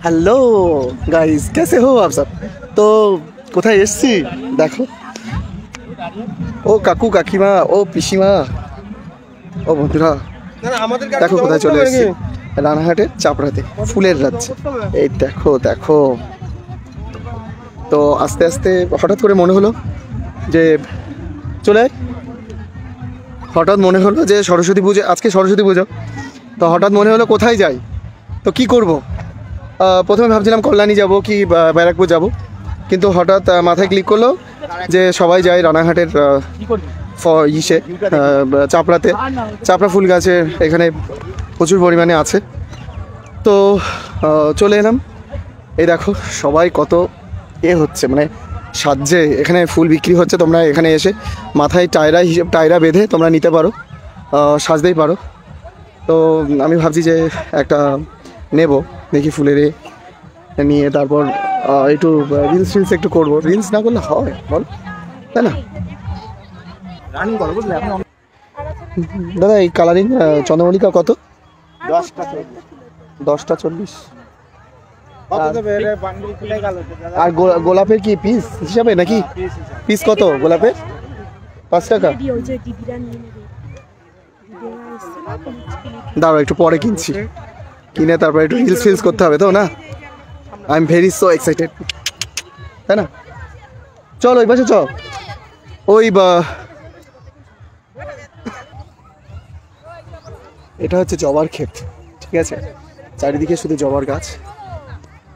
Hello guys, कैसे हो आप सब। तो কোথায় এসেছি দেখো, ও কাকু কাকিমা, ও পিসিমা, ও বন্ধুরা দেখো কোথায় চলে এসেছি। রানাঘাটের চাপড়াতে ফুলের রাজ্যে। এই দেখো দেখো। তো আস্তে আস্তে হঠাৎ করে মনে হলো যে চলে আয়। হঠাৎ মনে হলো যে সরস্বতী পুজো, আজকে সরস্বতী পুজো। তো হঠাৎ মনে হলো কোথায় যাই, তো কি করব। প্রথমে ভাবছিলাম কল্যাণী যাব কি ব্যারাকপুর যাব, কিন্তু হঠাৎ মাথায় ক্লিক করলো যে সবাই যায় রানাঘাটের ইসে চাপড়াতে। চাপড়া ফুল গাছের এখানে প্রচুর পরিমাণে আছে। তো চলে এলাম। এই দেখো সবাই কত হচ্ছে, মানে সাজছে। এখানে ফুল বিক্রি হচ্ছে, তোমরা এখানে এসে মাথায় টায়রা বেঁধে তোমরা নিতে পারো, সাজতেই পারো। তো আমি ভাবছি যে একটা নেব, দেখি ফুলের নিয়ে তারপর একটু রিলস একটু করবো। রিলস না করলে হয় বল, তাই না? দাদা এই কালারিং চন্দ্রমল্লিকা কত? 10টা 40। আর গোলাপের কি পিস হিসাবে নাকি? পিস কত গোলাপের? 5 টাকা। দাঁড়াও একটু পরে কিনছি, কিনে তারপর একটু রিলস করতে হবে তো না। I am very so excited, তাই না? চল ওই পাশে চল। ওই এটা হচ্ছে জবার ক্ষেত, ঠিক আছে? চারিদিকে শুধু জবার গাছ।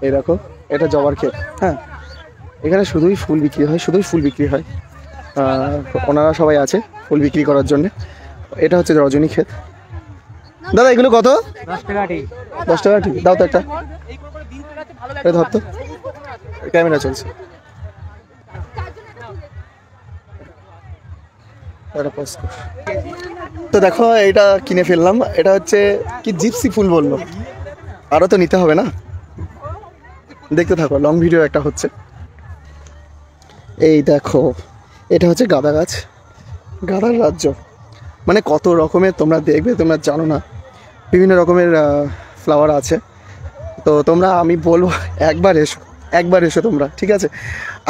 এই দেখো এটা জবার ক্ষেত। হ্যাঁ, এখানে শুধুই ফুল বিক্রি হয়, শুধুই ফুল বিক্রি হয়। ওনারা সবাই আছে ফুল বিক্রি করার জন্য। এটা হচ্ছে রজনী ক্ষেত। দাদা এগুলো কত? 10 টাকা ঠিক। দাও তো একটা, ধর তো, ক্যামেরা চলছে। তো দেখো এটা কিনে ফেললাম। এটা হচ্ছে কি জিপসি ফুল বললো, আরও তো নিতে হবে না। দেখতে থাকো, লং ভিডিও একটা হচ্ছে। এই দেখো এটা হচ্ছে গাঁদা গাছ, গাঁদার রাজ্য। মানে কত রকমের তোমরা দেখবে, তোমরা জানো না, বিভিন্ন রকমের ফ্লাওয়ার আছে। তো তোমরা, আমি বলবো একবার এসো তোমরা, ঠিক আছে?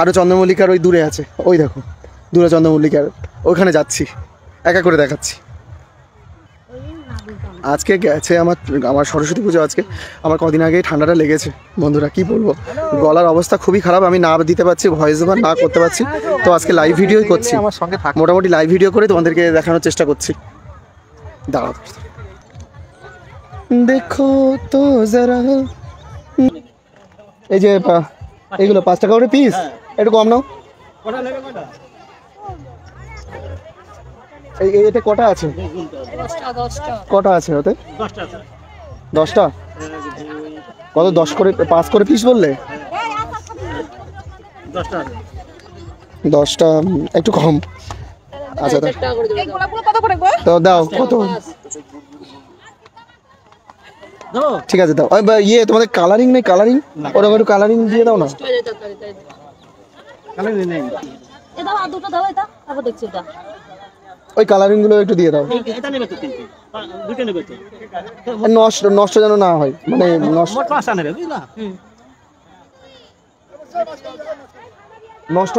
আরও চন্দ্রমল্লিকার ওই দূরে আছে, ওই দেখো দূরে চন্দ্রমল্লিকার, ওখানে যাচ্ছি, একা করে দেখাচ্ছি। আজকে গেছে আমার সরস্বতী পুজো আজকে। আমার কদিন আগেই ঠান্ডাটা লেগেছে বন্ধুরা, কি বলবো, গলার অবস্থা খুবই খারাপ। আমি না দিতে পারছি, ভয়েস ওভার না করতে পারছি। তো আজকে লাইভ ভিডিওই করছি, আমার সঙ্গে মোটামুটি লাইভ ভিডিও করে তোমাদেরকে দেখানোর চেষ্টা করছি। দাঁড়াও দেখো তো যারা, এই যে এগুলো 5 টাকা করে পিস, একটু কম নাও। এতে কটা আছে? কটা আছে ওতে? 10টা। কত? 10 করে 5 করে পিস বললে? 10টা একটু কম। আচ্ছা তো দাও কত? ঠিক আছে দাও। ইয়ে তোমাদের কালারিং নেই? কালারিং ওরকম একটু কালারিং দিয়ে দাও না। ওই কালারিং গুলো একটু দিয়ে দাও। নষ্ট যেন না হয়, মানে নষ্ট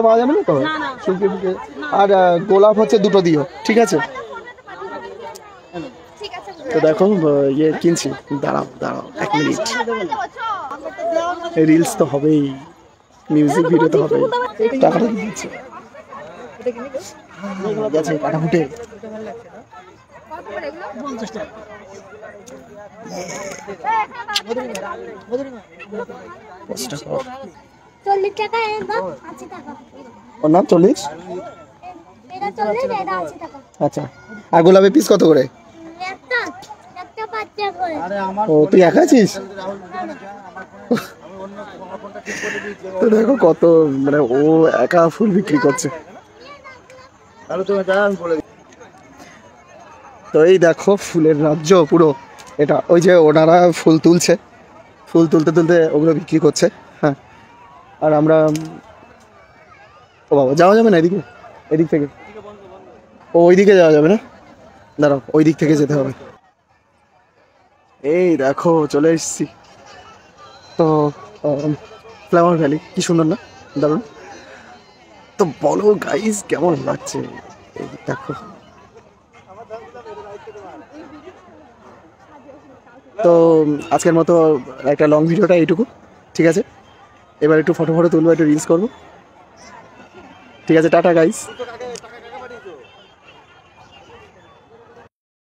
পাওয়া যাবে না তো। আর গোলাপ হচ্ছে 2টো দিও, ঠিক আছে? তো দেখো ইয়ে কিনছি। দাঁড়াও 1 মিনিট, রিলস তো হবেই, মিউজিক ভিডিও তো হবেই। টাকাটা দিচ্ছি কাটা ফুটে। ওর নাম 40। আচ্ছা, আর গোলাপের পিস কত করে? ও তুই একা আছিস? তো দেখো কত, মানে ও একা ফুল বিক্রি করছে। তো এই দেখো ফুলের রাজ্য পুরো এটা। ওই যে ওনারা ফুল তুলছে, ফুল তুলতে তুলতে ওগুলো বিক্রি করছে। হ্যাঁ, আর আমরা, ও বাবা যাওয়া যাবে না এদিকে? এদিক থেকে ওই দিকে যাওয়া যাবে না, দাঁড়াও ওই দিক থেকে যেতে হবে। এই দেখো চলে এসেছি। তো তো ফ্লাওয়ার ভ্যালি কি সুন্দর না, দারুণ। তো বলো গাইস কেমন লাগছে, এই দেখো। তো আজকের মতো একটা লং ভিডিওটা এইটুকু, ঠিক আছে। এবার একটু ফটো তুলবো, একটু রিলস করবো, ঠিক আছে। Tata guys.